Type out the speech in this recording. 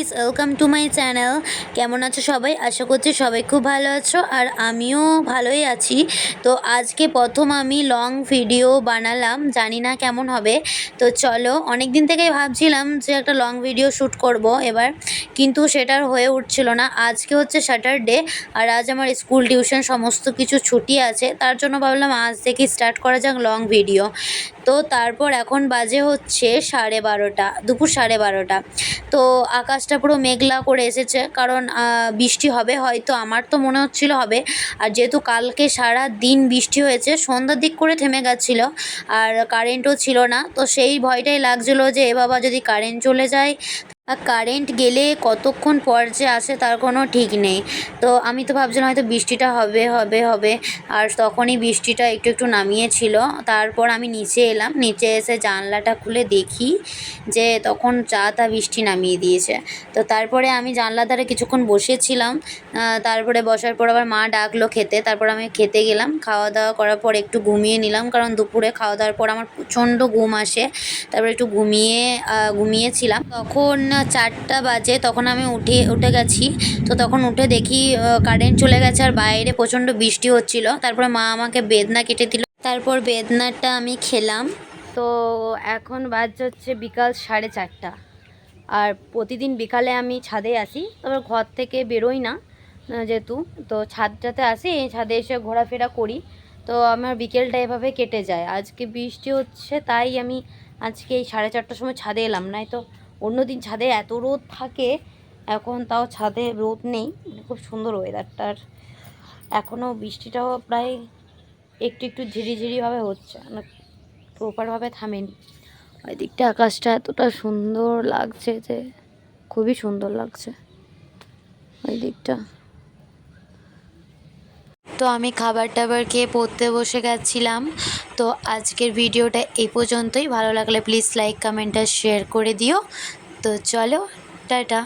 Guys, welcome to my channel. কেমন আছো সবাই? আশা করছি সবাই খুব ভালো আছো, আর আমিও ভালোই আছি। তো আজকে প্রথম আমি লং ভিডিও বানালাম, জানি না কেমন হবে। তো চলো, অনেক দিন থেকেই ভাবছিলাম যে একটা লং ভিডিও শ্যুট করব এবার, কিন্তু সেটার হয়ে উঠছিল না। আজকে হচ্ছে স্যাটারডে, আর আজ আমার স্কুল টিউশন সমস্ত কিছু ছুটি আছে, তার জন্য ভাবলাম আজ থেকে স্টার্ট করা যাক লং ভিডিও। তো তারপর এখন বাজে হচ্ছে 12:30, দুপুর 12:30। তো আকাশটা পুরো মেঘলা করে এসেছে, কারণ বৃষ্টি হবে হয়তো, আমার তো মনে হচ্ছিল হবে। আর যেহেতু কালকে সারা দিন বৃষ্টি হয়েছে, সন্ধ্যার দিক করে থেমে গেছিলো, আর কারেন্টও ছিল না, তো সেই ভয়টাই লাগছিলো যে এ বাবা যদি কারেন্ট চলে যায়। আর কারেন্ট গেলে কতক্ষণ পর যে আসে তার কোনো ঠিক নেই। তো আমি তো ভাবছিলাম হয়তো বৃষ্টিটা হবে হবে হবে, আর তখনই বৃষ্টিটা একটু একটু নামিয়েছিল। তারপর আমি নিচে এলাম, নিচে এসে জানলাটা খুলে দেখি যে তখন যা তা বৃষ্টি নামিয়ে দিয়েছে। তো তারপরে আমি জানলার ধারে কিছুক্ষণ বসেছিলাম। তারপরে বসার পর আবার মা ডাকলো খেতে, তারপর আমি খেতে গেলাম। খাওয়া দাওয়া করার পর একটু ঘুমিয়ে নিলাম, কারণ দুপুরে খাওয়া দাওয়ার পর আমার প্রচণ্ড ঘুম আসে। তারপরে একটু ঘুমিয়েছিলাম। তখন 4টা বাজে, তখন আমি উঠে গেছি। তো তখন উঠে দেখি কারেন্ট চলে গেছে, আর বাইরে প্রচণ্ড বৃষ্টি হচ্ছিল। তারপরে মা আমাকে বেদনা কেটে দিল, তারপর বেদনাটা আমি খেলাম। তো এখন বাজছে হচ্ছে বিকাল 4:30। আর প্রতিদিন বিকালে আমি ছাদে আসি, তবে ঘর থেকে বেরোই না যেহেতু। তো ছাদটাতে আসি, ছাদে এসে ঘোরাফেরা করি। তো আমার বিকেলটা এভাবে কেটে যায়। আজকে বৃষ্টি হচ্ছে তাই আমি আজকে এই 4:30টার সময় ছাদে এলাম, নাই তো অন্যদিন ছাদে এত রোদ থাকে। এখন তাও ছাদে রোদ নেই, খুব সুন্দর ওয়েদারটার। এখনও বৃষ্টিটাও প্রায় একটু একটু ঝিরিঝিরিভাবে হচ্ছে, মানে প্রপারভাবে থামেনি। ওই দিকটা আকাশটা এতটা সুন্দর লাগছে যে খুবই সুন্দর লাগছে ওই দিকটা। তো আমি খাবার টাবার খেয়ে পড়তে বসে গেছিলাম। তো আজকের ভিডিওটা এই পর্যন্তই। ভালো লাগলে প্লিজ লাইক, কমেন্ট আর শেয়ার করে দিও। তো চলো, টাটা।